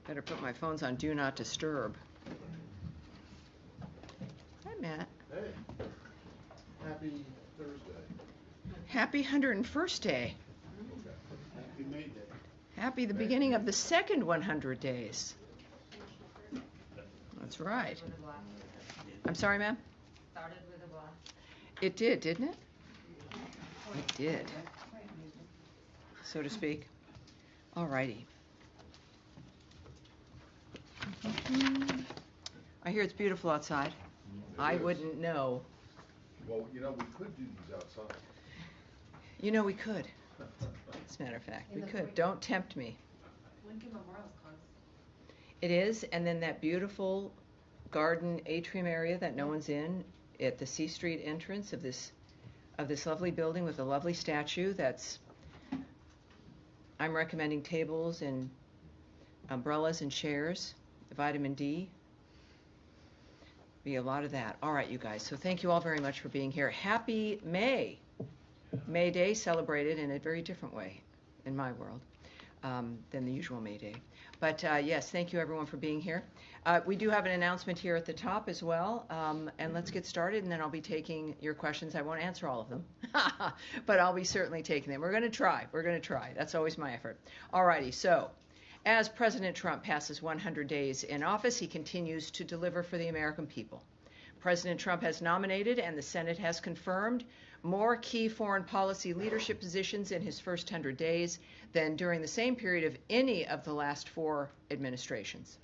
Better put my phones on Do Not Disturb. Hi, Matt. Hey. Happy Thursday. Happy 101st day. Okay. Happy May Day. Happy the beginning of the second 100 days. That's right. I'm sorry, ma'am? Started with a blast. It did, didn't it? It did. So to speak. All righty. I hear it's beautiful outside. I wouldn't know. Well, you know, we could do these outside. You know, we could. As a matter of fact, we could. Don't tempt me. Lincoln Memorial's closed. It is, and then that beautiful garden atrium area that no one's in at the C Street entrance of this lovely building with a lovely statue. I'm recommending tables and umbrellas and chairs. The vitamin D. Be a lot of that. All right, you guys. So thank you all very much for being here. Happy May. May Day celebrated in a very different way in my world than the usual May Day. But yes, thank you everyone for being here. We do have an announcement here at the top as well. And let's get started, and then I'll be taking your questions. I won't answer all of them, but I'll be certainly taking them. We're going to try. We're going to try. That's always my effort. All righty. So as President Trump passes 100 days in office, he continues to deliver for the American people. President Trump has nominated, and the Senate has confirmed, more key foreign policy leadership positions in his first 100 days than during the same period of any of the last 4 administrations.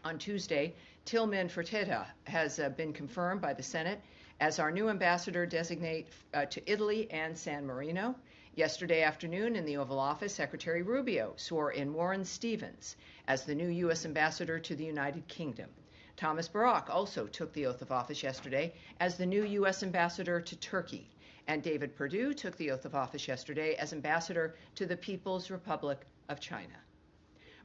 On Tuesday, Tillman Fertitta has been confirmed by the Senate as our new ambassador designate to Italy and San Marino. Yesterday afternoon in the Oval Office, Secretary Rubio swore in Warren Stevens as the new U.S. ambassador to the United Kingdom. Thomas Barak also took the oath of office yesterday as the new U.S. ambassador to Turkey. And David Perdue took the oath of office yesterday as ambassador to the People's Republic of China.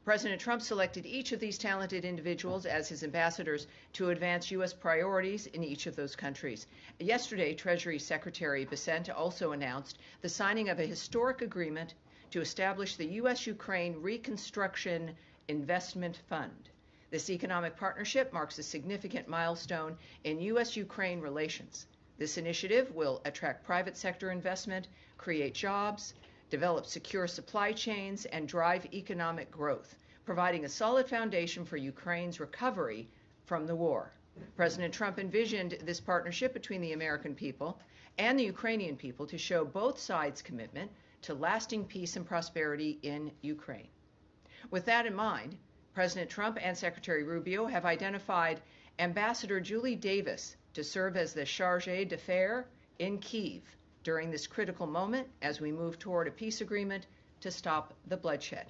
President Trump selected each of these talented individuals as his ambassadors to advance U.S. priorities in each of those countries. Yesterday, Treasury Secretary Bessent also announced the signing of a historic agreement to establish the U.S.-Ukraine Reconstruction Investment Fund. This economic partnership marks a significant milestone in U.S.-Ukraine relations. This initiative will attract private sector investment, create jobs, develop secure supply chains, and drive economic growth, providing a solid foundation for Ukraine's recovery from the war. President Trump envisioned this partnership between the American people and the Ukrainian people to show both sides' commitment to lasting peace and prosperity in Ukraine. With that in mind, President Trump and Secretary Rubio have identified Ambassador Julie Davis to serve as the chargé d'affaires in Kyiv during this critical moment as we move toward a peace agreement to stop the bloodshed.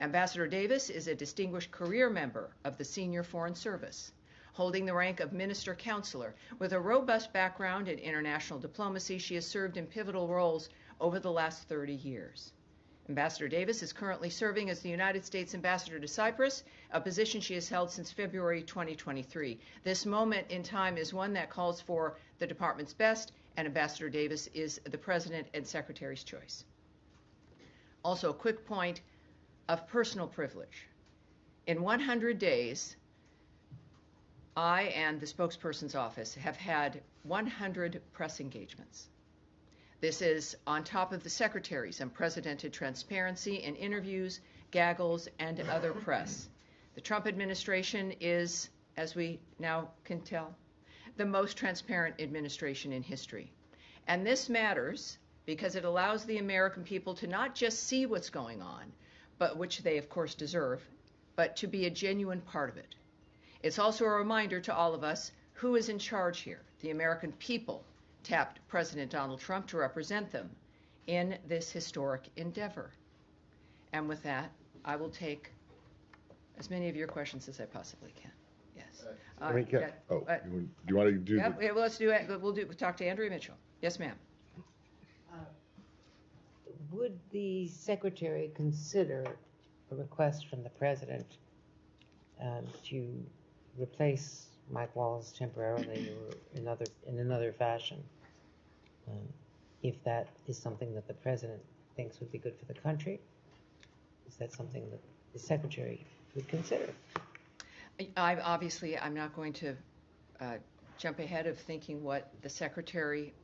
Ambassador Davis is a distinguished career member of the Senior Foreign Service, holding the rank of Minister Counselor. With a robust background in international diplomacy, she has served in pivotal roles over the last 30 years. Ambassador Davis is currently serving as the United States Ambassador to Cyprus, a position she has held since February 2023. This moment in time is one that calls for the department's best, and Ambassador Davis is the President and Secretary's choice. Also, a quick point of personal privilege. In 100 days, I and the spokesperson's office have had 100 press engagements. This is on top of the Secretary's unprecedented transparency in interviews, gaggles, and other press. The Trump administration is, as we now can tell, the most transparent administration in history. And this matters because it allows the American people to not just see what's going on, but which they of course deserve, but to be a genuine part of it. It's also a reminder to all of us who is in charge here. The American people tapped President Donald Trump to represent them in this historic endeavor. And with that, I will take as many of your questions as I possibly can. Yes. Do you want to do? Yeah, well, let's do it. We'll talk to Andrea Mitchell. Yes, ma'am. Would the Secretary consider a request from the President to replace Mike Wallace temporarily or in another fashion, if that is something that the President thinks would be good for the country? Is that something that the Secretary would consider? I'm not going to jump ahead of thinking what the Secretary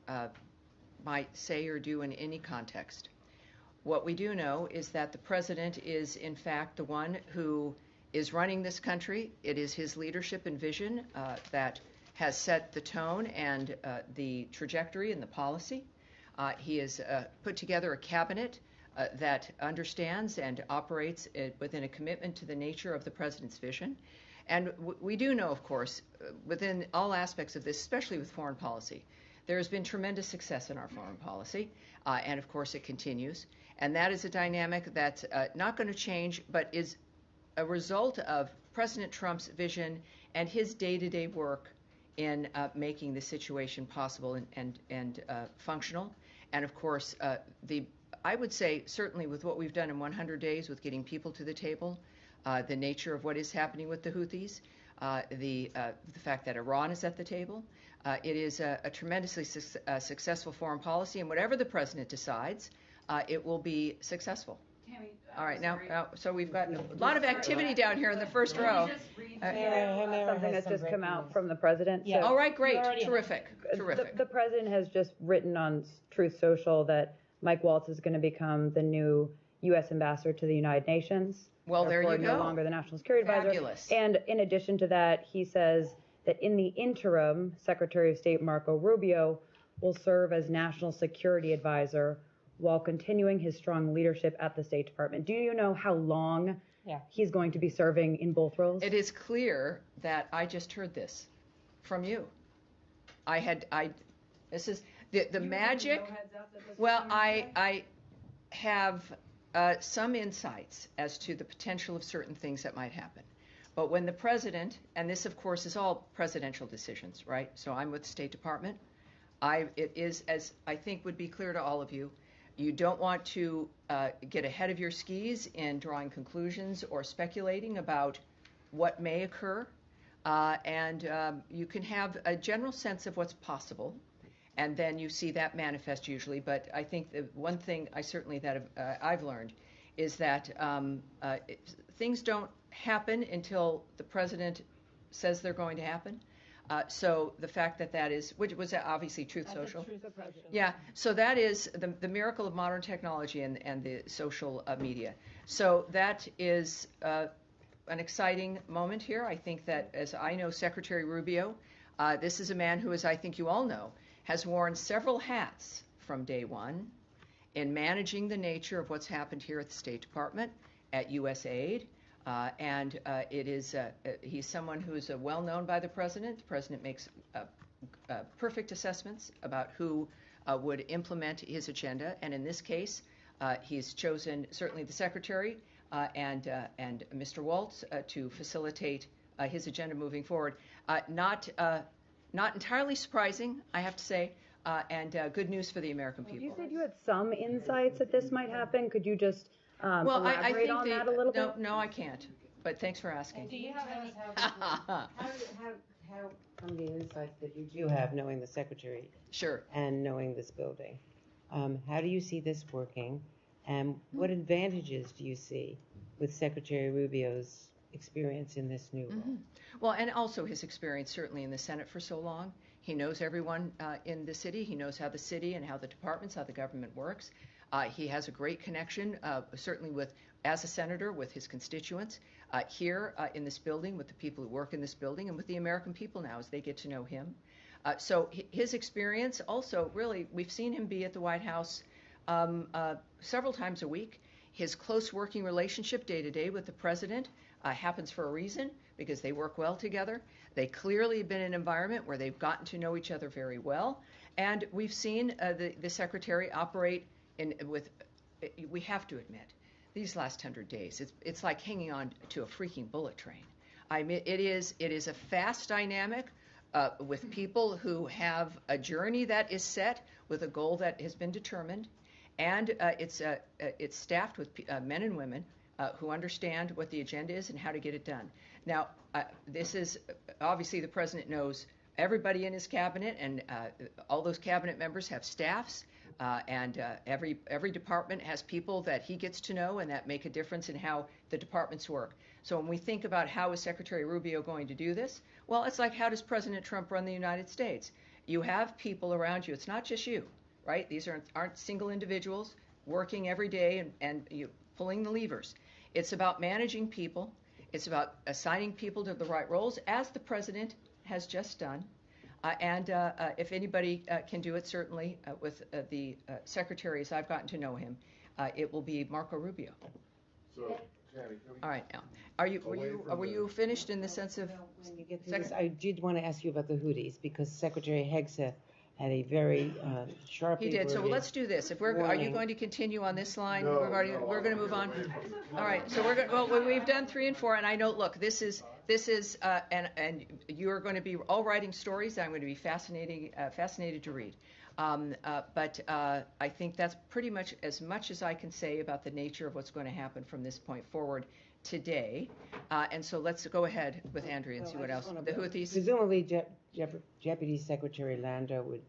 might say or do in any context. What we do know is that the President is, in fact, the one who is running this country. It is his leadership and vision that has set the tone and the trajectory and the policy. He has put together a cabinet that understands and operates within a commitment to the nature of the President's vision. And we do know, of course, within all aspects of this, especially with foreign policy, there has been tremendous success in our foreign policy, and of course it continues. And that is a dynamic that's not going to change, but is a result of President Trump's vision and his day-to-day work in making the situation possible and functional. And of course, I would say certainly with what we've done in 100 days with getting people to the table, the nature of what is happening with the Houthis, the fact that Iran is at the table, it is a tremendously successful foreign policy, and whatever the president decides, it will be successful. Tammy, All right, sorry. now, so we've got a lot of activity down here in the first row. Let me just read Something that's just come out from the president. Yeah. So All right, great, terrific. the president has just written on Truth Social that Mike Waltz is going to become the new U.S. ambassador to the United Nations. Well, there you Therefore, go. No longer the National Security Advisor. Fabulous. And in addition to that, he says that in the interim, Secretary of State Marco Rubio will serve as National Security Advisor while continuing his strong leadership at the State Department. Do you know how long he's going to be serving in both roles? It is clear that I just heard this from you. This is the magic. Well, I have some insights as to the potential of certain things that might happen. But when the president, and this of course is all presidential decisions, right? So I'm with the State Department. It is, as I think would be clear to all of you, you don't want to get ahead of your skis in drawing conclusions or speculating about what may occur. And you can have a general sense of what's possible, and then you see that manifest usually. But I think the one thing I've learned is that things don't happen until the president says they're going to happen. So the fact that is, which was obviously Truth Social. Yeah, so that is the miracle of modern technology and the social media. So that is an exciting moment here. I think that, as I know Secretary Rubio, this is a man who, as I think you all know, has worn several hats from day one in managing the nature of what's happened here at the State Department, at USAID, and he's someone who is well known by the president. The president makes perfect assessments about who would implement his agenda, and in this case, he's chosen certainly the secretary and Mr. Waltz to facilitate his agenda moving forward. Not entirely surprising, I have to say, and good news for the American people. You said you had some insights that this might happen. Could you just elaborate I think on that a little bit? No, I can't. But thanks for asking. Do you have any how from the insights that you do have, knowing the secretary, Sure. and knowing this building, how do you see this working, and what advantages do you see with Secretary Rubio's experience in this new role? Well, and also his experience certainly in the Senate for so long. He knows everyone in the city. He knows how the city and how the departments, how the government works. He has a great connection, certainly as a senator, with his constituents here in this building, with the people who work in this building, and with the American people now as they get to know him. So his experience also, really, we've seen him be at the White House several times a week. His close working relationship day to day with the president happens for a reason, because they work well together. They clearly have been in an environment where they've gotten to know each other very well. And we've seen the secretary operate we have to admit, these last 100 days, it's like hanging on to a freaking bullet train. I mean, it is a fast dynamic with people who have a journey that is set with a goal that has been determined, and it's staffed with men and women who understand what the agenda is and how to get it done. Now, this is obviously the president knows everybody in his cabinet, and all those cabinet members have staffs. And every department has people that he gets to know and that make a difference in how the departments work. So when we think about how is Secretary Rubio going to do this, well, it's like, how does President Trump run the United States? You have people around you. It's not just you, right? These aren't single individuals working every day and you pulling the levers. It's about managing people. It's about assigning people to the right roles, as the president has just done. And if anybody can do it, certainly with the secretaries, I've gotten to know him, it will be Marco Rubio. So, Tammy, can we? All right, now, were you finished in the sense of? When you get through this, I did want to ask you about the hoodies, because Secretary Hegseth had a very sharply He did. So worded let's do this. Are you warning. going to continue on this line? No, We're going to move on. away from All right. So we've done 3 and 4, and I know. Look, this is and you are going to be all writing stories. I'm going to be fascinated to read. But I think that's pretty much as I can say about the nature of what's going to happen from this point forward today. And so let's go ahead with Andrea and see what else. The Houthis. Presumably, Deputy Secretary Lando would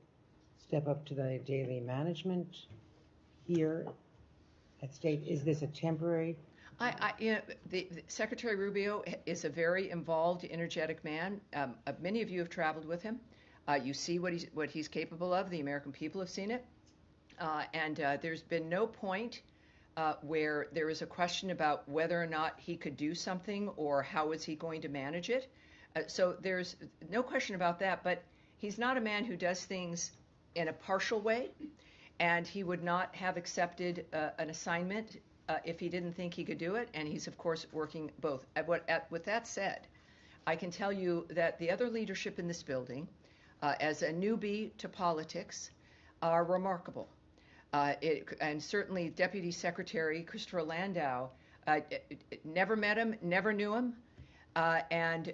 step up to the daily management here at State. Is this a temporary? The Secretary Rubio is a very involved, energetic man. Many of you have traveled with him. You see what he's capable of. The American people have seen it. And there's been no point where there is a question about whether or not he could do something or how is he going to manage it. So there's no question about that. But he's not a man who does things in a partial way. And he would not have accepted an assignment if he didn't think he could do it. And he's, of course, working both. With that said, I can tell you that the other leadership in this building, as a newbie to politics, are remarkable. And certainly Deputy Secretary Christopher Landau, never met him, never knew him, and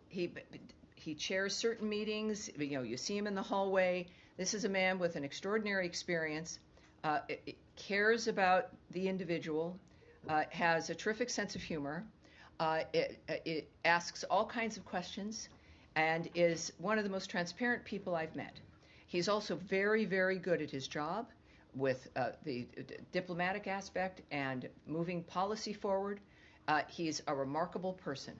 he chairs certain meetings. You see him in the hallway. This is a man with an extraordinary experience, cares about the individual, has a terrific sense of humor, it asks all kinds of questions, and is one of the most transparent people I've met. He's also very, very good at his job with the diplomatic aspect and moving policy forward. He's a remarkable person.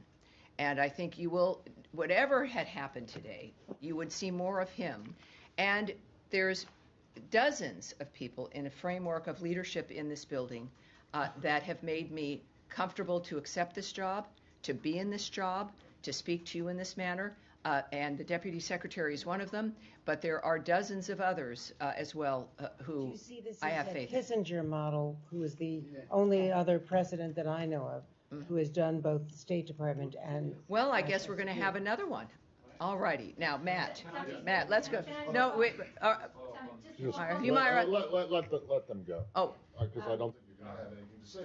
And I think you will, whatever had happened today, you would see more of him. And there's dozens of people in a framework of leadership in this building that have made me comfortable to accept this job, to be in this job, to speak to you in this manner. And the Deputy Secretary is one of them, but there are dozens of others as well who Do you see this I have as faith a in. Kissinger model, who is the only other president that I know of who has done both the State Department and... Well, I guess we're going to have another one. All righty. Now, Matt, let's go. No, wait. Just you might- let them go. Oh, Because I don't. You're not having anything to say.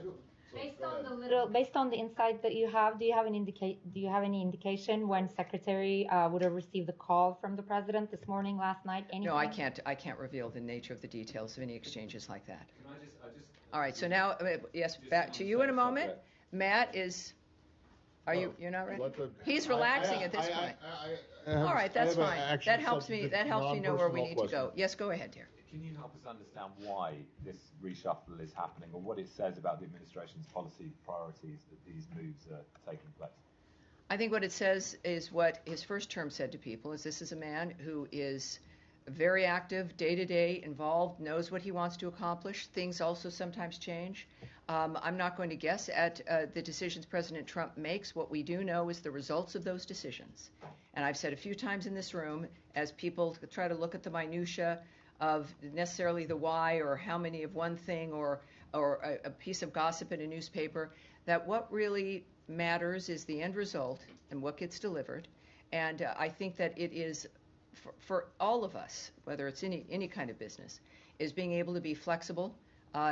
Based on the insight that you have, do you have any indication when Secretary would have received the call from the president this morning, last night? Anything? no, I can't reveal the nature of the details of any exchanges like that. All right. So now, yes, back to you in a moment. Matt is. You're not ready? He's relaxing at this point. All right, that's fine. That helps me. That helps me know where we need to go. Yes, go ahead, dear. Can you help us understand why this reshuffle is happening, or what it says about the administration's policy priorities that these moves are taking place? I think what it says is what his first term said to people, is this is a man who is very active, day-to-day, involved, knows what he wants to accomplish. Things also sometimes change. I'm not going to guess at the decisions President Trump makes. What we do know is the results of those decisions. And I've said a few times in this room, as people try to look at the minutia of necessarily the why or how many of one thing or a piece of gossip in a newspaper, that what really matters is the end result and what gets delivered. And I think that it is for all of us, whether it's any kind of business, is being able to be flexible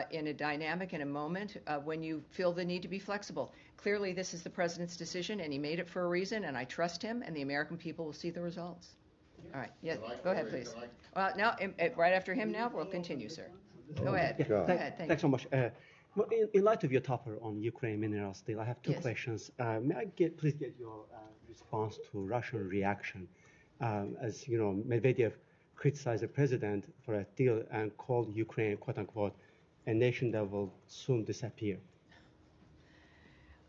in a dynamic, in a moment when you feel the need to be flexible. Clearly, this is the president's decision, and he made it for a reason, and I trust him, and the American people will see the results. All right. Yeah, go ahead, please. Well, now, right after him now, we'll continue, sir. Go ahead. Yeah, Go ahead. Thanks so much. In light of your topper on Ukraine minerals deal, I have two Yes. questions. May I please get your response to Russian reaction? As you know, Medvedev criticized the president for a deal and called Ukraine, quote unquote, a nation that will soon disappear.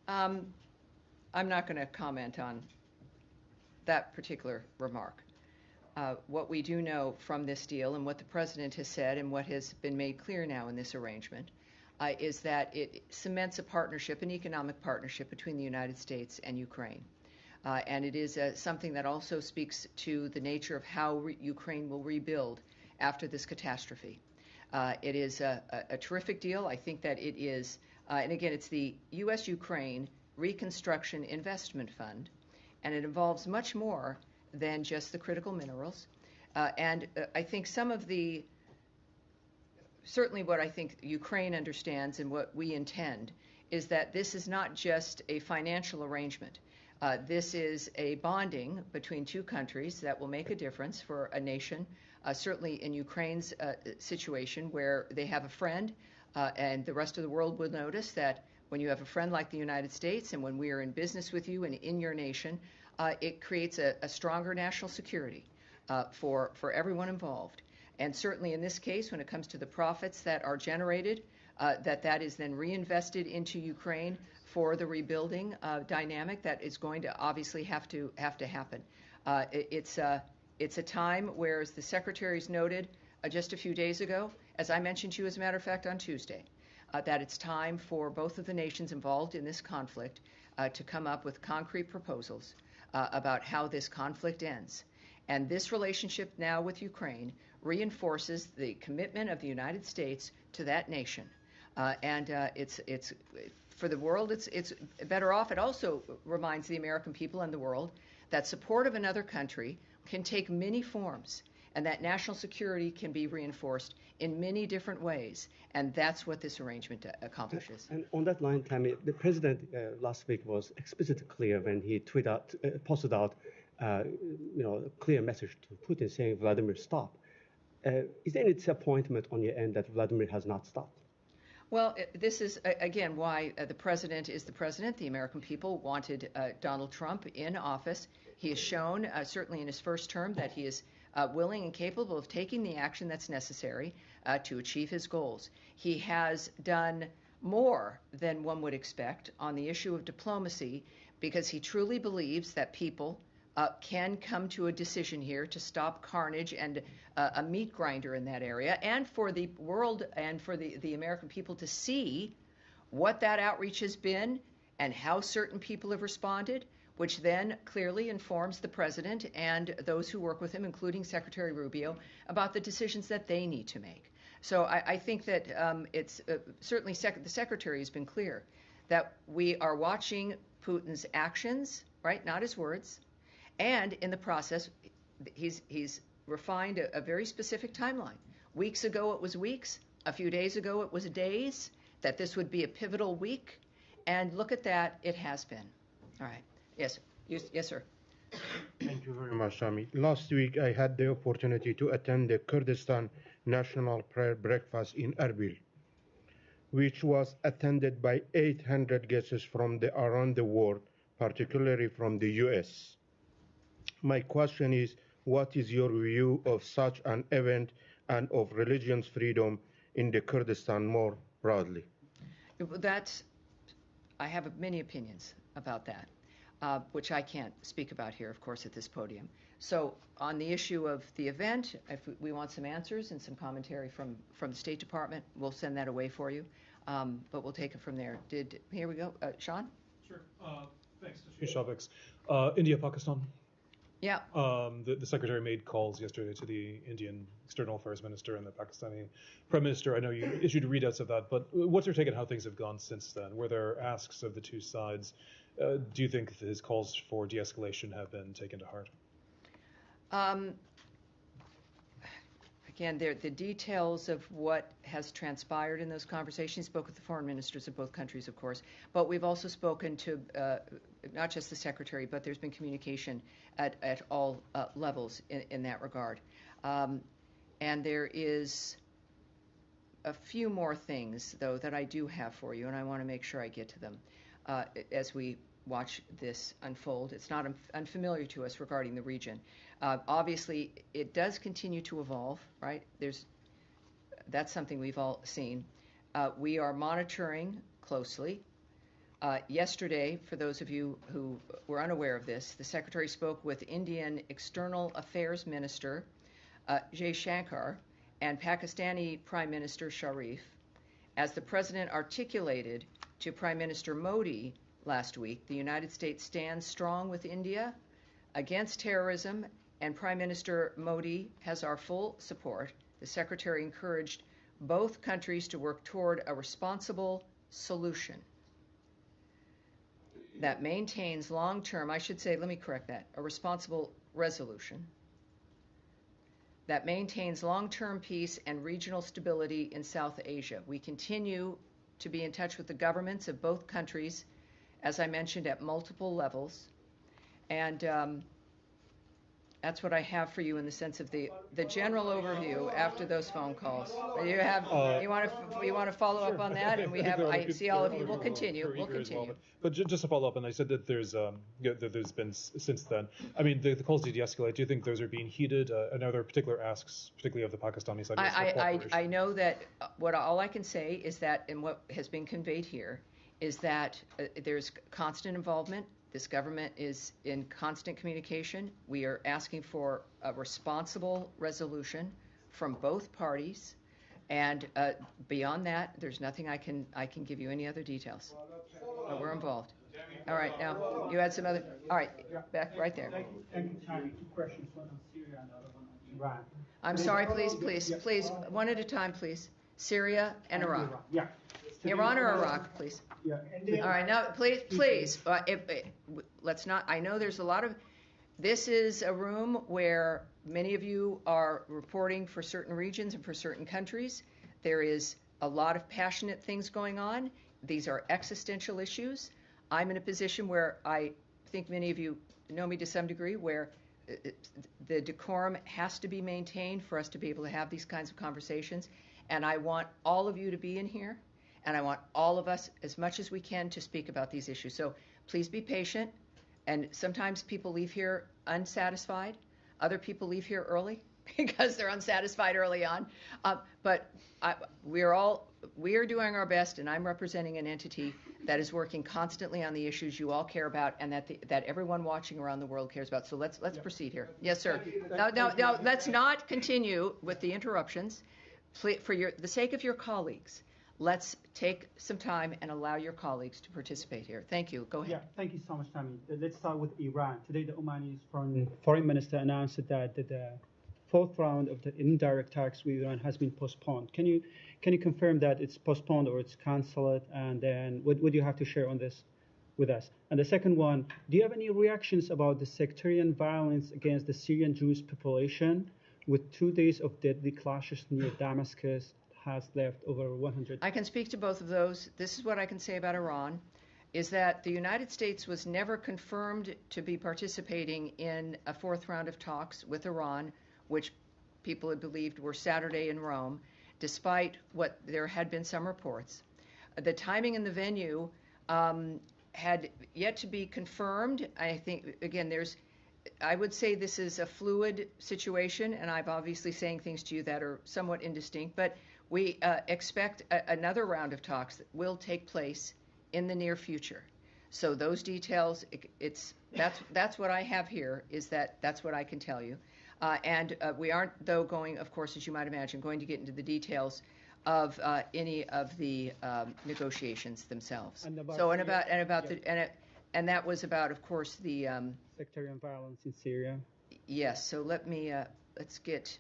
I'm not going to comment on that particular remark. What we do know from this deal and what the president has said and what has been made clear now in this arrangement is that it cements a partnership, an economic partnership between the United States and Ukraine. And it is something that also speaks to the nature of how Ukraine will rebuild after this catastrophe. It is a terrific deal. I think that it is, and again, it's the U.S.-Ukraine Reconstruction Investment Fund, and it involves much more than just the critical minerals. I think some of the, certainly what I think Ukraine understands and what we intend is that this is not just a financial arrangement. This is a bonding between two countries that will make a difference for a nation, certainly in Ukraine's situation where they have a friend, and the rest of the world will notice that when you have a friend like the United States and when we are in business with you and in your nation, it creates a stronger national security for everyone involved. And certainly in this case, when it comes to the profits that are generated, that is then reinvested into Ukraine for the rebuilding dynamic that is going to obviously have to happen. It's a time where, as the secretaries noted just a few days ago, as I mentioned to you, as a matter of fact, on Tuesday, that it's time for both of the nations involved in this conflict to come up with concrete proposals about how this conflict ends. And this relationship now with Ukraine reinforces the commitment of the United States to that nation. It's for the world, it's better off. It also reminds the American people and the world that support of another country can take many forms, and that national security can be reinforced in many different ways, and that's what this arrangement accomplishes. And on that line, Tammy, the president last week was explicitly clear when he posted out, a clear message to Putin saying, "Vladimir, stop." Is there any disappointment on your end that Vladimir has not stopped? Well, this is, again, why the president is the president. The American people wanted Donald Trump in office. He has shown, certainly in his first term, that he is willing and capable of taking the action that's necessary to achieve his goals. He has done more than one would expect on the issue of diplomacy because he truly believes that people can come to a decision here to stop carnage and a meat grinder in that area, and for the world and for the American people to see what that outreach has been and how certain people have responded, which then clearly informs the president and those who work with him, including Secretary Rubio, about the decisions that they need to make. So I think that it's certainly the secretary has been clear that we are watching Putin's actions, right, not his words, and in the process, he's refined a very specific timeline. Weeks ago it was weeks, a few days ago it was days, that this would be a pivotal week, and look at that, it has been. All right. Yes, yes, sir. Thank you very much, Tammy. Last week, I had the opportunity to attend the Kurdistan National Prayer Breakfast in Erbil, which was attended by 800 guests from around the world, particularly from the U.S. My question is, what is your view of such an event and of religious freedom in the Kurdistan more broadly? I have many opinions about that. Which I can't speak about here, of course, at this podium. So on the issue of the event, if we want some answers and some commentary from the State Department, we'll send that away for you. But we'll take it from there. Here we go. Sean? Sure. Thanks. Shavix. India, Pakistan. Yeah. The Secretary made calls yesterday to the Indian External Affairs Minister and the Pakistani Prime Minister. I know you issued readouts of that, but what's your take on how things have gone since then? Were there asks of the two sides? Do you think his calls for de-escalation have been taken to heart? Again, the details of what has transpired in those conversations, spoke with the foreign ministers of both countries, of course, but we've also spoken to not just the Secretary, but there's been communication at all levels in that regard. And there is a few more things, though, that I do have for you, and I want to make sure I get to them. as we watch this unfold. It's not unfamiliar to us regarding the region. Obviously, it does continue to evolve, right? That's something we've all seen. We are monitoring closely. Yesterday, for those of you who were unaware of this, the Secretary spoke with Indian External Affairs Minister Jay Shankar and Pakistani Prime Minister Sharif. As the President articulated to Prime Minister Modi last week, the United States stands strong with India against terrorism, and Prime Minister Modi has our full support. The Secretary encouraged both countries to work toward a responsible solution that maintains long-term, I should say, let me correct that, a responsible resolution that maintains long-term peace and regional stability in South Asia. We continue to be in touch with the governments of both countries, as I mentioned, at multiple levels. And that's what I have for you in the sense of the general overview after those phone calls. You want to follow up on that? And I see all of you. We'll continue. We'll continue. But just to follow up, and I said that there's been since then. I mean, the calls to de-escalate. Do you think those are being heeded? And are there particular asks, particularly of the Pakistani side? I know that all I can say is that, and what has been conveyed here, is that there's constant involvement. This government is in constant communication. We are asking for a responsible resolution from both parties, and beyond that, there's nothing I can give you any other details. But we're involved. All right, now you had some other. All right, back right there. Thank you, Tammy. Two questions, one on Syria and the other one on Iran. I'm sorry, please, one at a time, please. Syria and Iraq. Yeah. Iran or Iraq, please. Yeah. All right, now, please, let's not, I know there's a lot of, this is a room where many of you are reporting for certain regions and for certain countries. There is a lot of passionate things going on. These are existential issues. I'm in a position where I think many of you know me to some degree, where the decorum has to be maintained for us to be able to have these kinds of conversations. And I want all of you to be in here. And I want all of us, as much as we can, to speak about these issues. So please be patient. And sometimes people leave here unsatisfied. Other people leave here early because they're unsatisfied early on. But we are doing our best, and I'm representing an entity that is working constantly on the issues you all care about, and that everyone watching around the world cares about. So let's proceed here. Yes, sir. Now, let's not continue with the interruptions. For the sake of your colleagues, let's take some time and allow your colleagues to participate here. Thank you. Go ahead. Yeah, thank you so much, Tammy. Let's start with Iran. Today, the Omani foreign minister announced that the fourth round of the indirect talks with Iran has been postponed. Can you confirm that it's postponed or it's cancelled? And then what would you have to share on this with us? And the second one, do you have any reactions about the sectarian violence against the Syrian Jewish population with 2 days of deadly clashes near Damascus? Has left over 100. I can speak to both of those. This is what I can say about Iran, is that the United States was never confirmed to be participating in a fourth round of talks with Iran, which people had believed were Saturday in Rome, despite what there had been some reports. The timing and the venue had yet to be confirmed. I think, again, I would say this is a fluid situation, and I'm obviously saying things to you that are somewhat indistinct, but we expect another round of talks that will take place in the near future. So those details, that's what I have here, that's what I can tell you. And we aren't, though, going, of course, as you might imagine, going to get into the details of any of the negotiations themselves. And that was about, of course, the sectarian violence in Syria. Yes. So let's get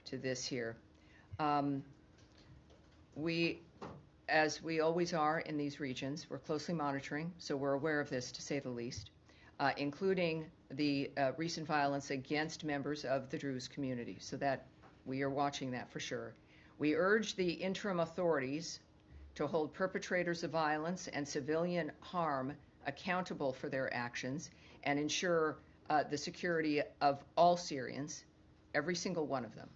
to this here. As we always are in these regions, we're closely monitoring, so we're aware of this, to say the least, including the recent violence against members of the Druze community, so that we are watching that for sure. We urge the interim authorities to hold perpetrators of violence and civilian harm accountable for their actions and ensure the security of all Syrians, every single one of them.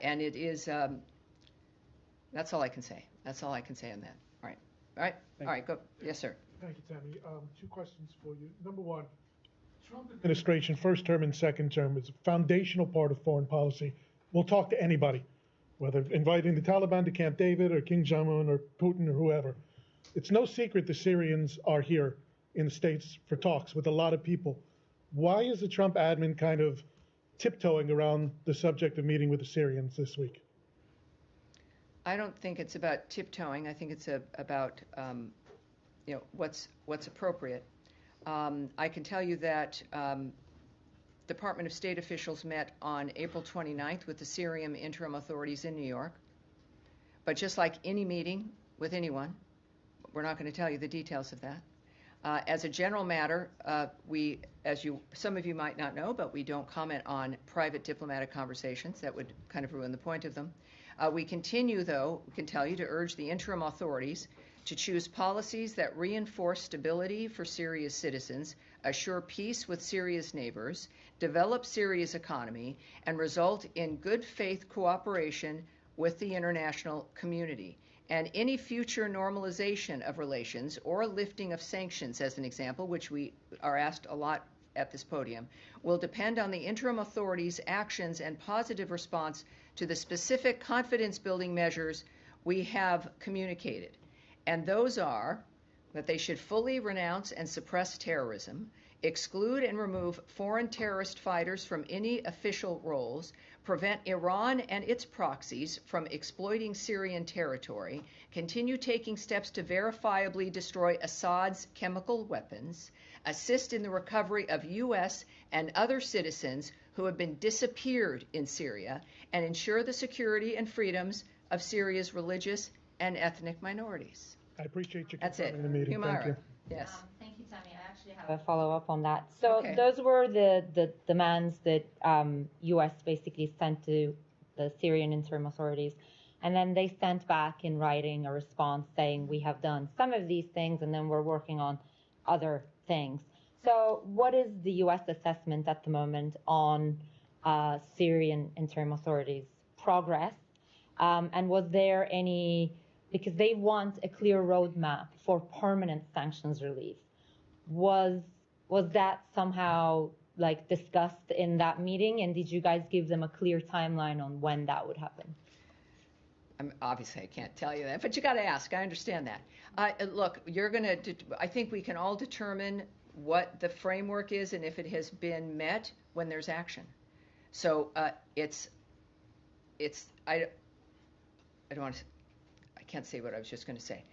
And it is, that's all I can say. That's all I can say on that. All right. All right, Thank all right, go. Yes, sir. Thank you, Tammy. Two questions for you. Number one, Trump administration, first term and second term, is a foundational part of foreign policy. We'll talk to anybody, whether inviting the Taliban to Camp David or King Jong-un or Putin or whoever. It's no secret the Syrians are here in the States for talks with a lot of people. Why is the Trump admin kind of tiptoeing around the subject of meeting with the Syrians this week? I don't think it's about tiptoeing. I think it's about what's appropriate. I can tell you that Department of State officials met on April 29th with the Syrian interim authorities in New York. But just like any meeting with anyone, we're not going to tell you the details of that. As a general matter, some of you might not know, but we don't comment on private diplomatic conversations. That would kind of ruin the point of them. We continue, though, we can tell you, to urge the interim authorities to choose policies that reinforce stability for Syria's citizens, assure peace with Syria's neighbors, develop Syria's economy, and result in good faith cooperation with the international community. And any future normalization of relations or lifting of sanctions, as an example, which we are asked a lot at this podium, will depend on the interim authorities' actions and positive response to the specific confidence-building measures we have communicated. And those are that they should fully renounce and suppress terrorism, exclude and remove foreign terrorist fighters from any official roles, prevent Iran and its proxies from exploiting Syrian territory, continue taking steps to verifiably destroy Assad's chemical weapons, assist in the recovery of U.S. and other citizens who have been disappeared in Syria, and ensure the security and freedoms of Syria's religious and ethnic minorities. I appreciate you That's it. confirming the meeting. Thank you. Yes. Thank you, Tammy. I actually have a follow-up on that. So Okay. those were the demands that U.S. basically sent to the Syrian interim authorities. And then they sent back in writing a response saying, we have done some of these things and then we're working on other things. So what is the U.S. assessment at the moment on Syrian interim authorities' progress? And was there any, because they want a clear roadmap for permanent sanctions relief. Was that somehow like discussed in that meeting? And did you guys give them a clear timeline on when that would happen? Obviously, I can't tell you that, but you got to ask. I understand that. Look, I think we can all determine what the framework is and if it has been met when there's action. So I don't want to. I can't say what I was just going to say.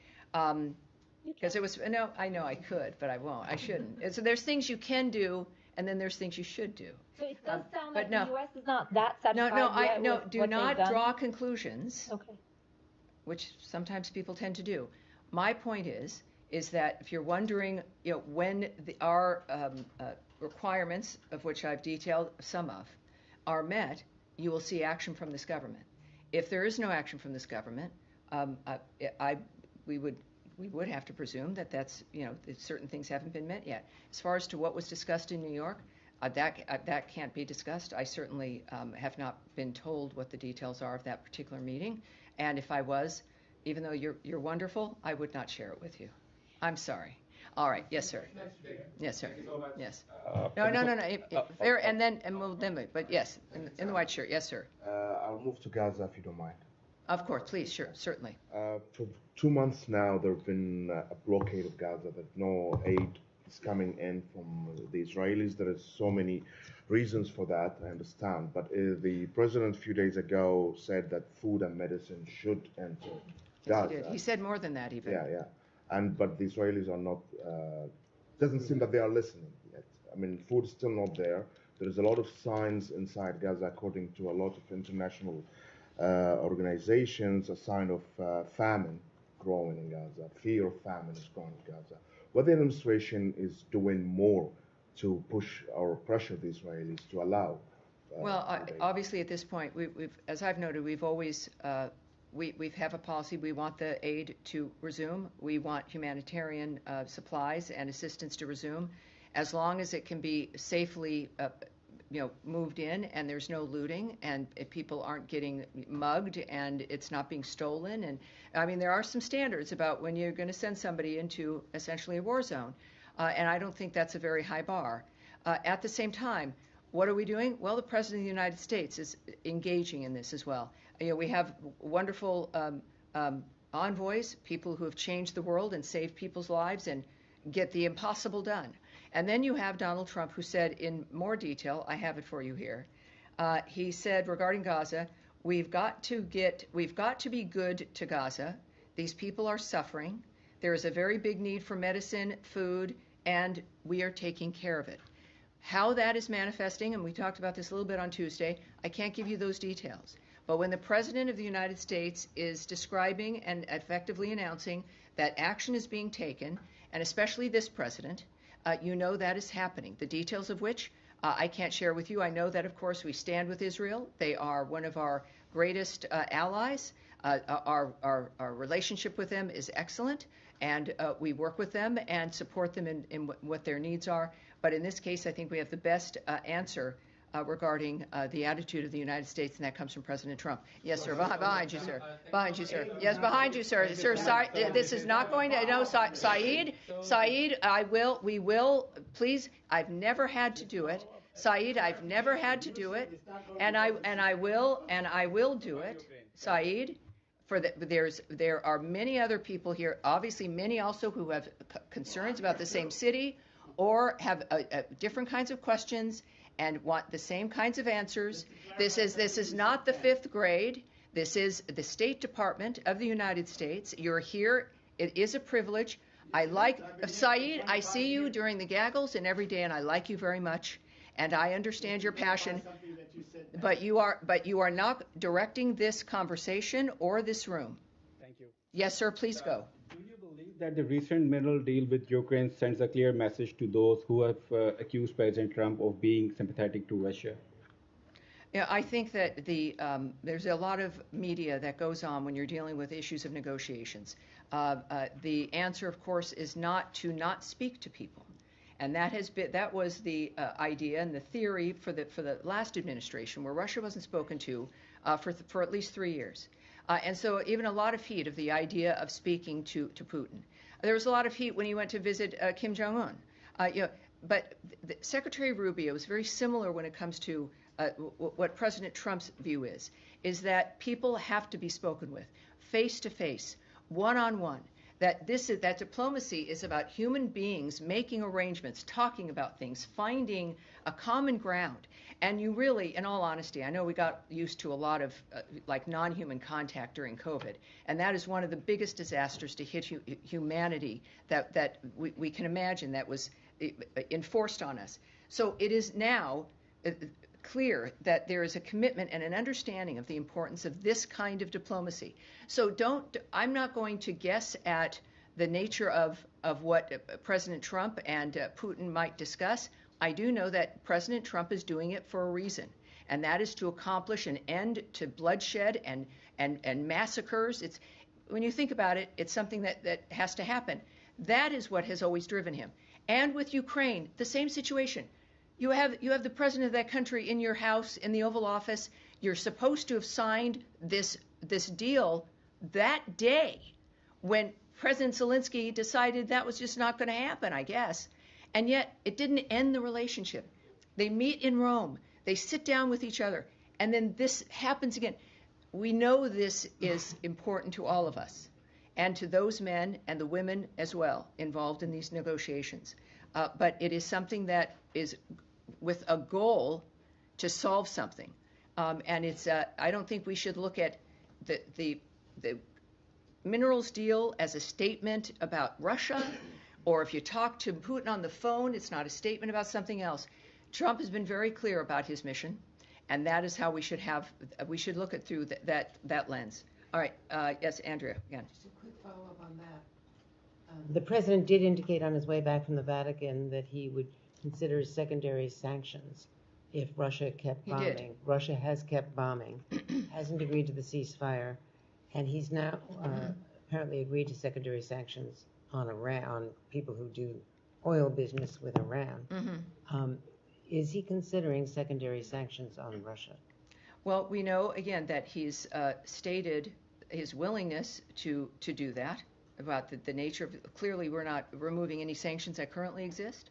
Because it was, no, I know I could, but I won't. I shouldn't. So there's things you can do, and then there's things you should do. So it does sound but like no. the U.S. is not that satisfied Do what not they've done. draw conclusions, Okay. which sometimes people tend to do. My point is that if you're wondering, when our requirements, of which I've detailed some of, are met, you will see action from this government. If there is no action from this government, we would have to presume that that certain things haven't been met yet. As far as to what was discussed in New York, that can't be discussed. I certainly have not been told what the details are of that particular meeting, and if I was, even though you're wonderful, I would not share it with you. I'm sorry. All right. Yes, sir. Yes, sir. Yes. No. Fair, but yes, in the white shirt. Yes, sir. I'll move to Gaza if you don't mind. Of course, please, sure, certainly. For 2 months now, there have been a blockade of Gaza, that no aid is coming in from the Israelis. There is so many reasons for that, I understand. But the president a few days ago said that food and medicine should enter Gaza. Yes, he did. He said more than that, even. Yeah. But the Israelis are not, doesn't seem that they are listening yet. I mean, food is still not there. There is a lot of signs inside Gaza, according to a lot of international organizations, a sign of famine growing in Gaza. Fear of famine is growing in Gaza. What the administration is doing more to push or pressure the Israelis to allow? Obviously, at this point, we've, as I've noted, we've always we have a policy. We want the aid to resume. We want humanitarian supplies and assistance to resume, as long as it can be safely moved in and there's no looting and if people aren't getting mugged and it's not being stolen. And I mean, there are some standards about when you're going to send somebody into essentially a war zone. And I don't think that's a very high bar. At the same time, what are we doing? Well, the President of the United States is engaging in this as well. We have wonderful envoys, people who have changed the world and saved people's lives and get the impossible done. And then you have Donald Trump, who said in more detail, I have it for you here, he said regarding Gaza, we've got to be good to Gaza. These people are suffering. There is a very big need for medicine, food, and we are taking care of it. How that is manifesting, and we talked about this a little bit on Tuesday, I can't give you those details. But when the President of the United States is describing and effectively announcing that action is being taken, and especially this president, you know that is happening. The details of which I can't share with you. I know that, of course, we stand with Israel. They are one of our greatest allies. Our relationship with them is excellent, and we work with them and support them in what their needs are. But in this case, I think we have the best answer regarding the attitude of the United States, and that comes from President Trump. Yes, sir. Behind you, sir. Behind you, sir. Yes, behind you, sir. Sir, sorry, this is not going to. No, Saeed. We will. Please. I've never had to do it, Saeed. I've never had to do it, and I will do it, Saeed. There are many other people here. Obviously, many also who have concerns about the same city, or have different kinds of questions and want the same kinds of answers. This is not the 5th grade. This is the State Department of the United States. You're here. It is a privilege. I like Saeed. I see you during the gaggles and every day, and I like you very much. And I understand your passion. But you are not directing this conversation or this room. Thank you. Yes, sir. Please go. Do you believe that the recent mineral deal with Ukraine sends a clear message to those who have accused President Trump of being sympathetic to Russia? Yeah, I think that there's a lot of media that goes on when you're dealing with issues of negotiations. The answer, of course, is not to not speak to people. And that was the idea and the theory for the last administration, where Russia wasn't spoken to for at least 3 years. And so even a lot of heat of the idea of speaking to Putin. There was a lot of heat when he went to visit Kim Jong-un. But Secretary Rubio is very similar when it comes to what President Trump's view is that people have to be spoken with, face to face, one-on-one. That diplomacy is about human beings making arrangements, talking about things, finding a common ground. And you really, in all honesty, I know we got used to a lot of non-human contact during COVID, and that is one of the biggest disasters to hit humanity that we can imagine that was enforced on us. So it is now clear that there is a commitment and an understanding of the importance of this kind of diplomacy. So I'm not going to guess at the nature of what President Trump and Putin might discuss. I do know that President Trump is doing it for a reason, and that is to accomplish an end to bloodshed and massacres. When you think about it, it's something that has to happen. That is what has always driven him. And with Ukraine, the same situation. You have the president of that country in your house in the Oval Office. You're supposed to have signed this deal that day when President Zelensky decided that was just not going to happen, I guess. And yet it didn't end the relationship. They meet in Rome. They sit down with each other. And then this happens again. We know this is important to all of us and to those men and the women as well involved in these negotiations. But it is something that is with a goal to solve something. And I don't think we should look at the minerals deal as a statement about Russia, or if you talk to Putin on the phone, it's not a statement about something else. Trump has been very clear about his mission, and that is how we should look at through that lens. All right, yes, Andrea, again. Just a quick follow-up on that. The president did indicate on his way back from the Vatican that he would consider secondary sanctions if Russia kept bombing. He did. Russia has kept bombing, hasn't agreed to the ceasefire, and he's now apparently agreed to secondary sanctions on Iran, on people who do oil business with Iran. Mm-hmm. Is he considering secondary sanctions on Russia? Well, we know, again, that he's stated his willingness to do that, about the nature of, clearly we're not removing any sanctions that currently exist.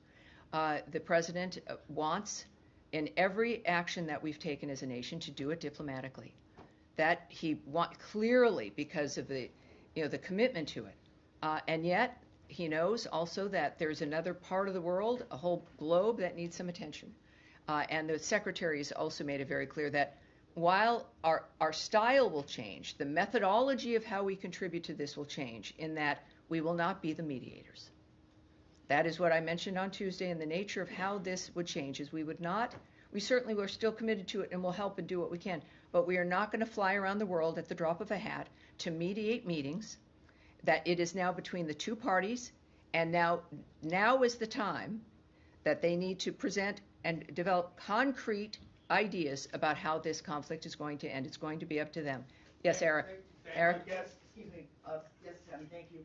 The president wants, in every action that we've taken as a nation, to do it diplomatically. That he clearly, because of the commitment to it. And yet, he knows also that there's another part of the world, a whole globe, that needs some attention. And the secretary has also made it very clear that while our style will change, the methodology of how we contribute to this will change, in that we will not be the mediators. That is what I mentioned on Tuesday, and the nature of how this would change is we certainly were still committed to it and will help and do what we can, but we are not going to fly around the world at the drop of a hat to mediate meetings, that it is now between the two parties, and now is the time that they need to present and develop concrete ideas about how this conflict is going to end. It's going to be up to them. Yes, Eric. Eric? Yes, excuse me. Yes, Tammy, thank you.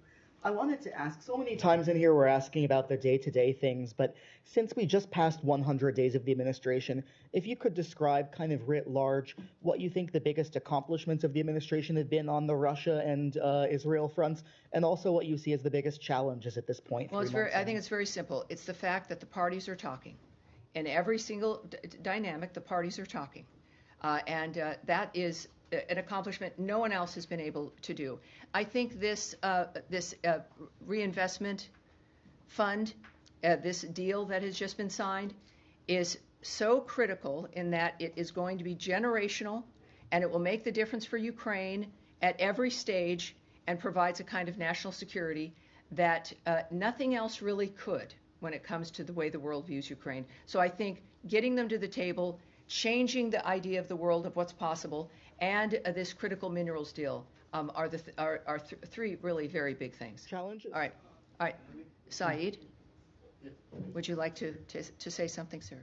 I wanted to ask, so many times in here we're asking about the day-to-day things, but since we just passed 100 days of the administration, if you could describe kind of writ large what you think the biggest accomplishments of the administration have been on the Russia and Israel fronts, and also what you see as the biggest challenges at this point. Well, I think it's very simple. It's the fact that the parties are talking. In every single dynamic, the parties are talking. And that is an accomplishment no one else has been able to do. I think this reinvestment fund, this deal that has just been signed, is so critical in that it is going to be generational, and it will make the difference for Ukraine at every stage, and provides a kind of national security that nothing else really could when it comes to the way the world views Ukraine. So I think getting them to the table, changing the idea of the world of what's possible, and this critical minerals deal are three really very big things. Challenges? All right. Saeed, would you like to say something, sir?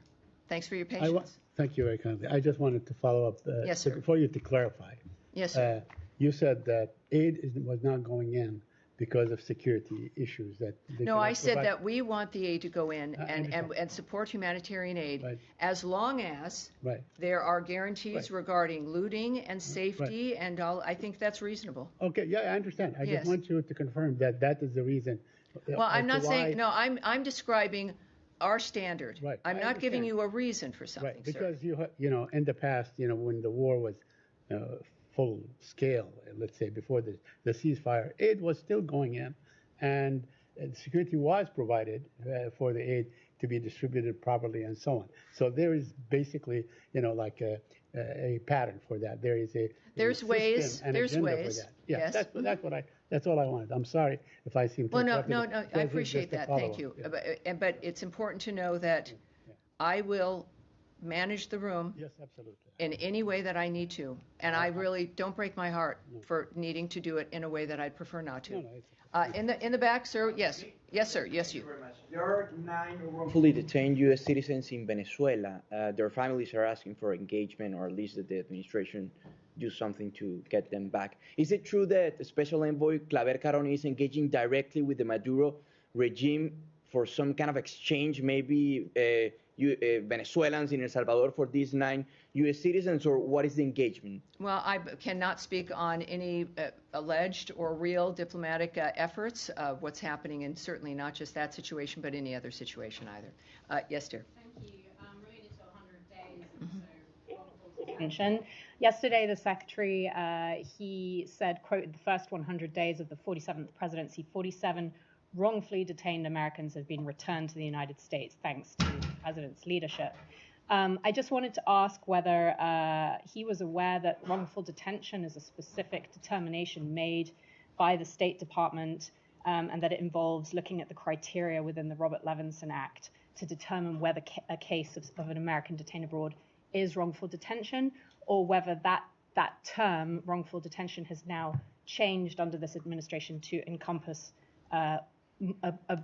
Thanks for your patience. Thank you very kindly. I just wanted to follow up yes, sir. For you to clarify. Yes, sir. You said that aid was not going in because of security issues. No, I said that we want the aid to go in and support humanitarian aid, right, as long as there are guarantees regarding looting and safety and all. I think that's reasonable. Okay, yeah, I understand. I just want you to confirm that that is the reason. Well, I'm not saying, no, I'm describing our standard. Right. I'm not giving you a reason for something, right, because sir. you know, in the past, when the war was full scale, let's say before the ceasefire, aid was still going in, and security was provided for the aid to be distributed properly and so on. So there is basically, like a pattern for that. There's ways. For that. Yeah, yes. That's all I wanted. I'm sorry if I seem to. Well, no, I appreciate that. Thank you. Yeah. But it's important to know that I will manage the room. Yes, absolutely. In any way that I need to, and I really don't break my heart for needing to do it in a way that I'd prefer not to. In the back, sir. Yes, sir. Yes, you. There are 9 wrongfully detained U.S. citizens in Venezuela. Their families are asking for engagement, or at least that the administration do something to get them back. Is it true that Special Envoy Claver Caroni is engaging directly with the Maduro regime for some kind of exchange, maybe Venezuelans in El Salvador for these 9 U.S. citizens, or what is the engagement? Well, I cannot speak on any alleged or real diplomatic efforts of what's happening, and certainly not just that situation, but any other situation either. Yes, dear. Thank you. Related to 100 days, detention. Yesterday, the secretary, he said, quote, the first 100 days of the 47th presidency, 47 wrongfully detained Americans have been returned to the United States thanks to the president's leadership. I just wanted to ask whether he was aware that wrongful detention is a specific determination made by the State Department, and that it involves looking at the criteria within the Robert Levinson Act to determine whether a case of an American detained abroad is wrongful detention, or whether that term, wrongful detention, has now changed under this administration to encompass a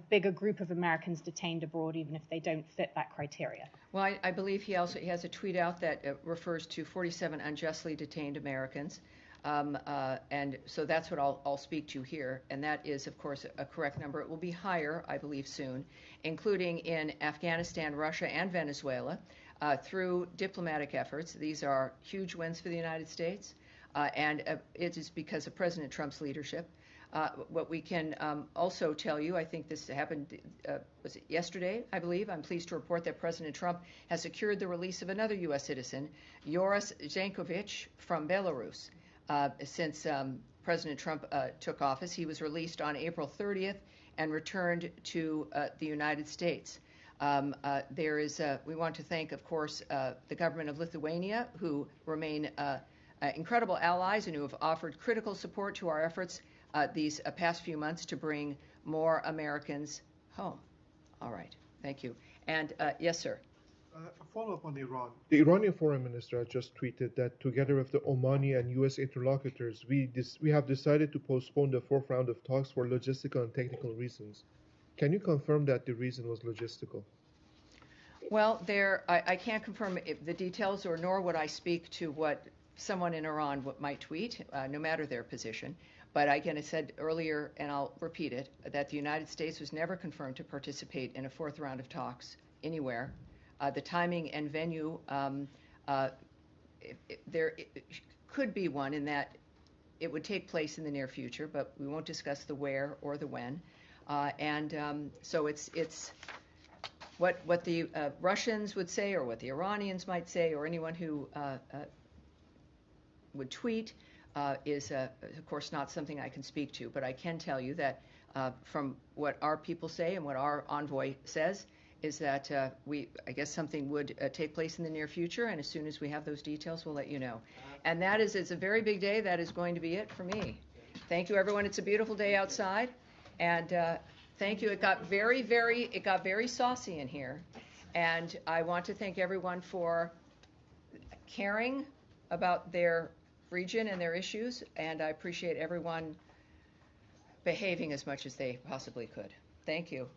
bigger group of Americans detained abroad, even if they don't fit that criteria. Well, I believe he has a tweet out that refers to 47 unjustly detained Americans. And so that's what I'll speak to here, and that is, of course, a correct number. It will be higher, I believe, soon, including in Afghanistan, Russia, and Venezuela, through diplomatic efforts. These are huge wins for the United States, and it is because of President Trump's leadership. What we can also tell you, I think this happened, was it yesterday, I believe? I'm pleased to report that President Trump has secured the release of another U.S. citizen, Joris Jankovic, from Belarus. Since President Trump took office, he was released on April 30th and returned to the United States. We want to thank, of course, the government of Lithuania, who remain incredible allies and who have offered critical support to our efforts these past few months to bring more Americans home. All right, thank you. And yes, sir. A follow-up on Iran. The Iranian foreign minister just tweeted that together with the Omani and U.S. interlocutors, we have decided to postpone the fourth round of talks for logistical and technical reasons. Can you confirm that the reason was logistical? Well, I can't confirm the details, or nor would I speak to what someone in Iran might tweet, no matter their position. But again, I said earlier, and I'll repeat it, that the United States was never confirmed to participate in a fourth round of talks anywhere. The timing and venue, there could be one in that it would take place in the near future, but we won't discuss the where or the when. So it's what the Russians would say, or what the Iranians might say, or anyone who would tweet is, of course, not something I can speak to. But I can tell you that from what our people say and what our envoy says, is that I guess something would take place in the near future, and as soon as we have those details, we'll let you know. And it's a very big day. That is going to be it for me. Thank you, everyone. It's a beautiful day outside, and thank you. It got very saucy in here, and I want to thank everyone for caring about their region and their issues, and I appreciate everyone behaving as much as they possibly could. Thank you.